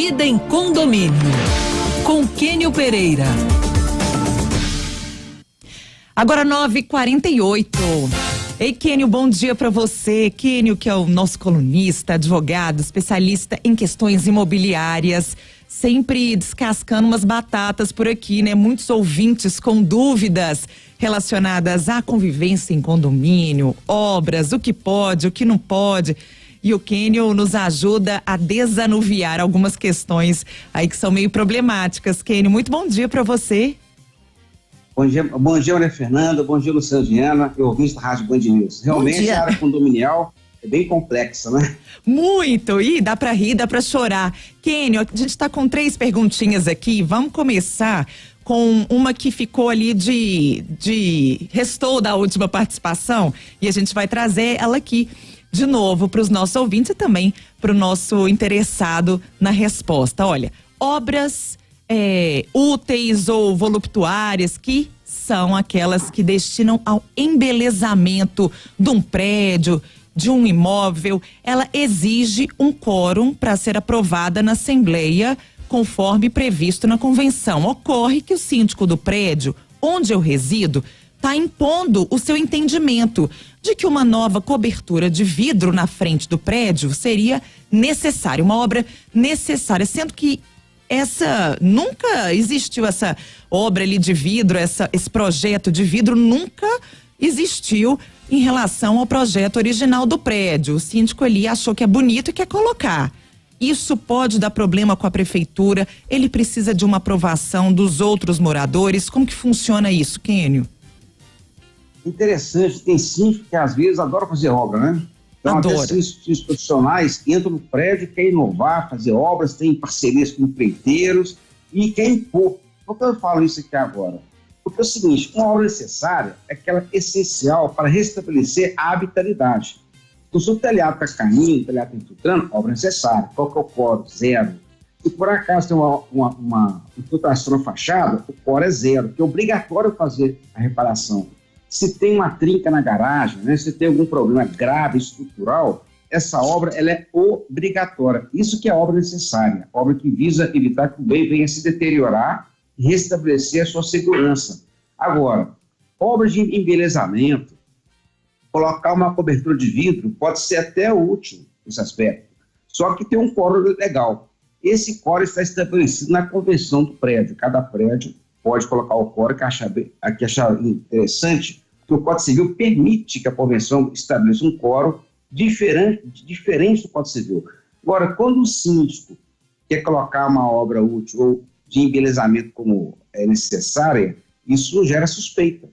Vida em Condomínio, com Kênio Pereira. Agora 9h48. Ei, Kênio, bom dia para você. Kênio, que é o nosso colunista, advogado, especialista em questões imobiliárias, sempre descascando umas batatas por aqui, né? Muitos ouvintes com dúvidas relacionadas à convivência em condomínio, obras, o que pode, o que não pode. E o Kênio nos ajuda a desanuviar algumas questões aí que são meio problemáticas. Kênio, muito bom dia para você. Bom dia, Maria Fernanda, bom dia, Luciana Viana, eu ouvi da Rádio Band News. Realmente a área condominial é bem complexa, né? Muito, e dá para rir, dá para chorar. Kênio, a gente está com 3 perguntinhas aqui, vamos começar com uma que ficou ali restou da última participação e a gente vai trazer ela aqui de novo para os nossos ouvintes e também para o nosso interessado na resposta. Olha, obras úteis ou voluptuárias que são aquelas que destinam ao embelezamento de um prédio, de um imóvel, ela exige um quórum para ser aprovada na Assembleia, conforme previsto na convenção. Ocorre que o síndico do prédio onde eu resido está impondo o seu entendimento de que uma nova cobertura de vidro na frente do prédio seria necessária, uma obra necessária, sendo que nunca existiu essa obra ali de vidro, esse projeto de vidro nunca existiu em relação ao projeto original do prédio. O síndico ali achou que é bonito e quer colocar. Isso pode dar problema com a prefeitura, ele precisa de uma aprovação dos outros moradores. Como que funciona isso, Kênio? Interessante, tem síndico que às vezes adora fazer obra, né? Então, até síndicos profissionais entram no prédio, querem inovar, fazer obras, têm parcerias com empreiteiros e querem impor. Por que eu falo isso aqui agora? Porque é o seguinte, uma obra necessária é aquela essencial para restabelecer a habitabilidade. Então, se o telhado está caindo, o telhado está infiltrando, obra necessária. Qual que é o quórum? 0. Se por acaso tem uma infiltração na fachada, o quórum é 0, que é obrigatório fazer a reparação. Se tem uma trinca na garagem, né, se tem algum problema grave estrutural, essa obra ela é obrigatória. Isso que é obra necessária, obra que visa evitar que o bem venha se deteriorar e restabelecer a sua segurança. Agora, obra de embelezamento, colocar uma cobertura de vidro pode ser até útil nesse aspecto, só que tem um quórum legal. Esse quórum está estabelecido na convenção do prédio. Cada prédio pode colocar o quórum que achar interessante, que o Código Civil permite que a convenção estabeleça um quórum diferente do Código Civil. Agora, quando o síndico quer colocar uma obra útil ou de embelezamento como é necessária, isso gera suspeita.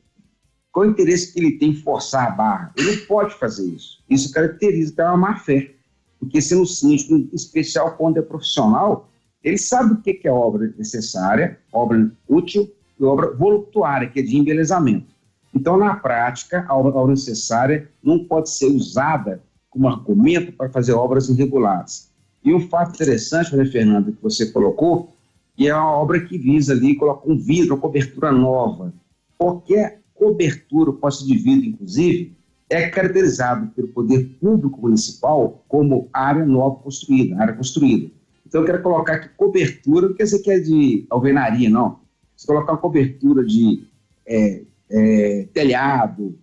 Qual o interesse que ele tem em forçar a barra? Ele não pode fazer isso. Isso caracteriza que é uma má-fé. Porque sendo o síndico, em especial quando é profissional, ele sabe o que é obra necessária, obra útil e obra voluptuária, que é de embelezamento. Então, na prática, a obra necessária não pode ser usada como argumento para fazer obras irregulares. E um fato interessante, Maria Fernanda, que você colocou, que é uma obra que visa ali colocar um vidro, uma cobertura nova. Qualquer cobertura, posse de vidro, inclusive, é caracterizado pelo poder público municipal como área nova construída, área construída. Então, eu quero colocar aqui cobertura, não quer dizer que é de alvenaria, não. Se colocar uma cobertura de telhado,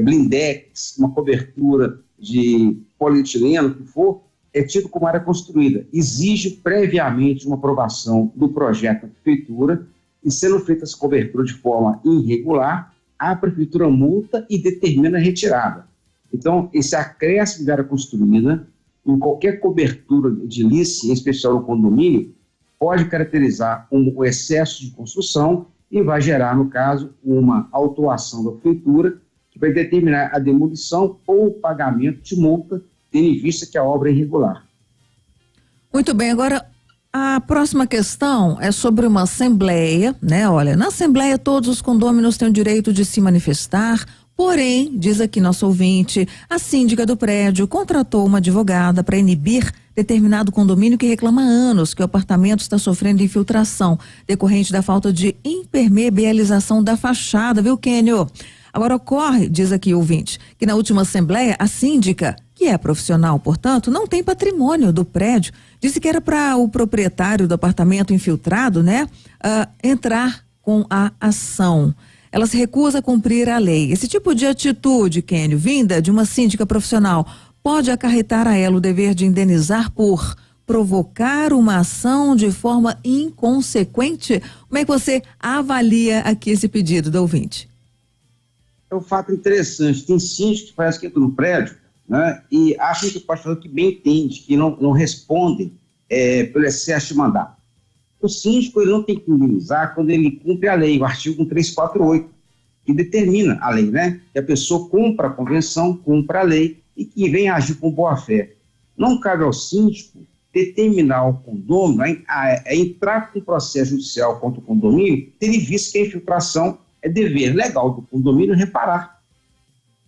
blindex, uma cobertura de polietileno, o que for, é tido como área construída. Exige previamente uma aprovação do projeto da prefeitura e, sendo feita essa cobertura de forma irregular, a prefeitura multa e determina a retirada. Então, esse acréscimo de área construída em qualquer cobertura de lice, em especial no condomínio, pode caracterizar um excesso de construção e vai gerar, no caso, uma autuação da prefeitura que vai determinar a demolição ou o pagamento de multa, tendo em vista que a obra é irregular. Muito bem, agora a próxima questão é sobre uma assembleia, né? Olha, na assembleia todos os condôminos têm o direito de se manifestar. Porém, diz aqui nosso ouvinte, a síndica do prédio contratou uma advogada para inibir determinado condomínio que reclama há anos que o apartamento está sofrendo infiltração decorrente da falta de impermeabilização da fachada, viu, Kênio? Agora ocorre, diz aqui o ouvinte, que na última assembleia a síndica que é profissional, portanto, não tem patrimônio do prédio. Disse que era para o proprietário do apartamento infiltrado, né, entrar com a ação. Ela se recusa a cumprir a lei. Esse tipo de atitude, Kênio, vinda de uma síndica profissional, pode acarretar a ela o dever de indenizar por provocar uma ação de forma inconsequente? Como é que você avalia aqui esse pedido do ouvinte? É um fato interessante. Tem síndicos que parece que entram no prédio, né, e acham que o pastor que bem entende, que não respondem pelo excesso de mandato. O síndico ele não tem que indenizar quando ele cumpre a lei, o artigo 1348, que determina a lei, né? Que a pessoa cumpra a convenção, cumpra a lei e que venha agir com boa-fé. Não cabe ao síndico determinar o condômino a entrar com processo judicial contra o condomínio, tendo visto que a infiltração é dever legal do condomínio reparar.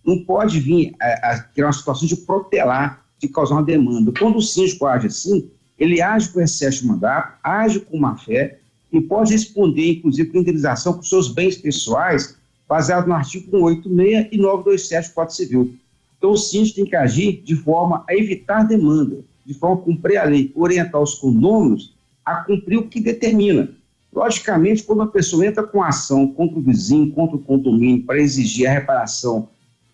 Não pode vir a criar uma situação de protelar, de causar uma demanda. Quando o síndico age assim, ele age com excesso de mandato, age com má-fé e pode responder, inclusive, com indenização com seus bens pessoais, baseado no artigo 186 e 927 do Código Civil. Então, o síndico tem que agir de forma a evitar demanda, de forma a cumprir a lei, orientar os condôminos a cumprir o que determina. Logicamente, quando a pessoa entra com ação contra o vizinho, contra o condomínio, para exigir a reparação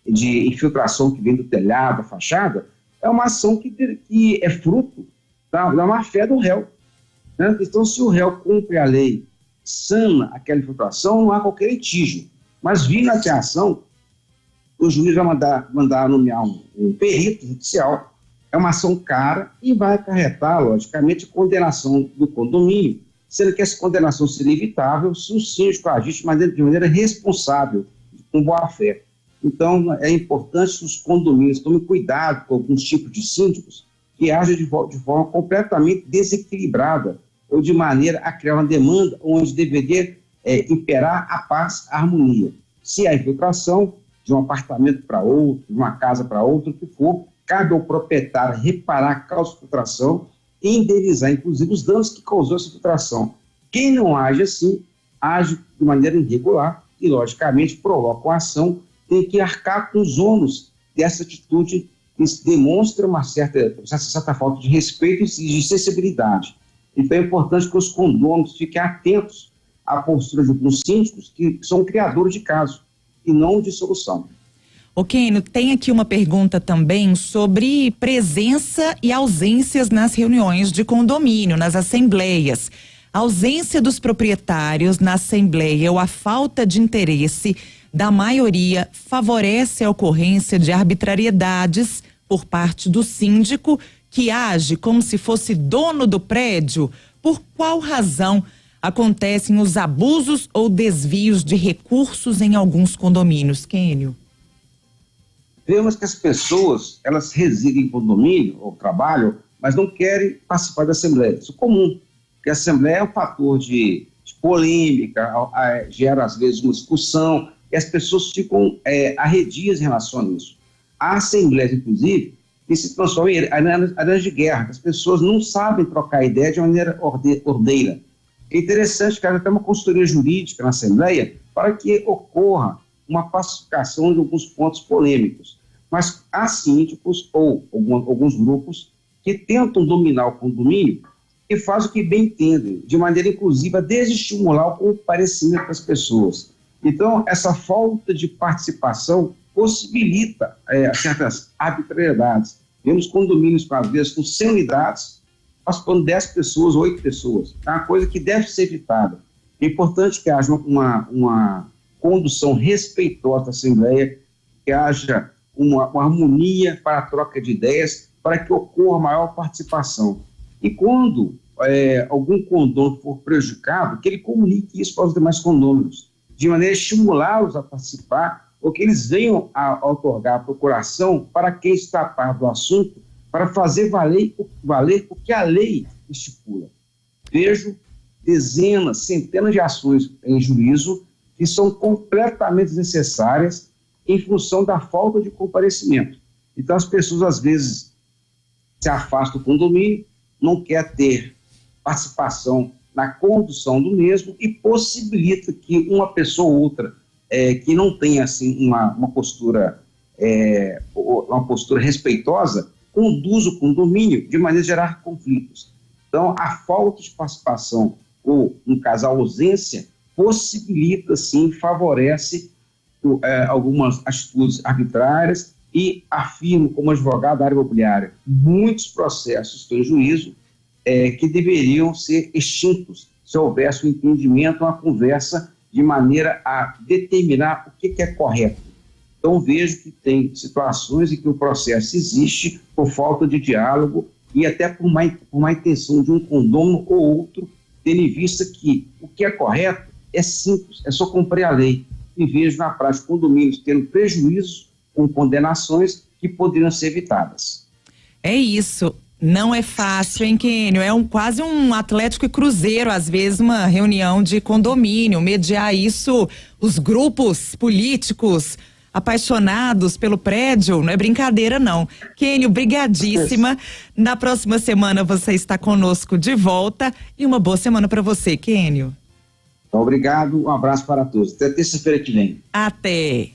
de infiltração que vem do telhado, da fachada, é uma ação que é fruto da má-fé do réu. Né? Então, se o réu cumpre a lei, sana aquela infiltração, não há qualquer litígio. Mas, vindo até a ação, o juiz vai mandar nomear um perito judicial. É uma ação cara e vai acarretar, logicamente, a condenação do condomínio, sendo que essa condenação seria evitável se o síndico agisse de maneira responsável, com boa-fé. Então, é importante que os condomínios tomem cuidado com alguns tipos de síndicos que agem de forma completamente desequilibrada ou de maneira a criar uma demanda onde deveria imperar a paz, a harmonia. Se há infiltração de um apartamento para outro, de uma casa para outra, o que for, cabe ao proprietário reparar a causa de infiltração e indenizar, inclusive, os danos que causou essa infiltração. Quem não age assim, age de maneira irregular e, logicamente, provoca uma ação, tem que arcar com os ônus dessa atitude que demonstra uma certa falta de respeito e de sensibilidade. Então é importante que os condôminos fiquem atentos à postura de alguns síndicos que são criadores de caso e não de solução. Ô Kênio, tem aqui uma pergunta também sobre presença e ausências nas reuniões de condomínio, nas assembleias. A ausência dos proprietários na assembleia ou a falta de interesse da maioria favorece a ocorrência de arbitrariedades por parte do síndico, que age como se fosse dono do prédio. Por qual razão acontecem os abusos ou desvios de recursos em alguns condomínios, Kênio? Vemos que as pessoas, elas residem em condomínio ou trabalham, mas não querem participar da Assembleia. Isso é comum, porque a Assembleia é um fator de polêmica, gera às vezes uma discussão, e as pessoas ficam arredias em relação a isso. A Assembleia, inclusive, que se transforma em arenas de guerra, que as pessoas não sabem trocar ideia de maneira ordeira. É interessante que haja até uma consultoria jurídica na Assembleia para que ocorra uma pacificação de alguns pontos polêmicos. Mas há síndicos ou alguns grupos que tentam dominar o condomínio e fazem o que bem entendem, de maneira inclusiva a desestimular o comparecimento das pessoas. Então, essa falta de participação possibilita certas arbitrariedades. Vemos condomínios, às vezes, com 100 unidades, participando 10 pessoas, 8 pessoas. É uma coisa que deve ser evitada. É importante que haja uma condução respeitosa da Assembleia, que haja uma harmonia para a troca de ideias, para que ocorra maior participação. E quando algum condômino for prejudicado, que ele comunique isso para os demais condôminos, de maneira a estimulá-los a participar, ou que eles venham a otorgar a procuração para quem está a par do assunto, para fazer valer o que a lei estipula. Vejo dezenas, centenas de ações em juízo que são completamente desnecessárias em função da falta de comparecimento. Então as pessoas às vezes se afastam do condomínio, não quer ter participação na condução do mesmo e possibilita que uma pessoa ou outra que não tenha assim, uma postura uma postura respeitosa, conduz o condomínio de maneira a gerar conflitos. Então, a falta de participação ou, no caso, a ausência, possibilita, sim, favorece algumas atitudes arbitrárias e afirmo, como advogado da área imobiliária, muitos processos estão em juízo que deveriam ser extintos se houvesse um entendimento, uma conversa de maneira a determinar o que é correto. Então, vejo que tem situações em que o processo existe por falta de diálogo e até por má intenção de um condômino ou outro, tendo em vista que o que é correto é simples, é só cumprir a lei. E vejo na prática condomínios tendo prejuízos com condenações que poderiam ser evitadas. É isso. Não é fácil, hein, Quênio? É quase um Atlético e Cruzeiro, às vezes uma reunião de condomínio, mediar isso, os grupos políticos apaixonados pelo prédio, não é brincadeira não. Quênio, brigadíssima. Na próxima semana você está conosco de volta e uma boa semana para você, Quênio. Obrigado, um abraço para todos. Até terça-feira que vem. Até.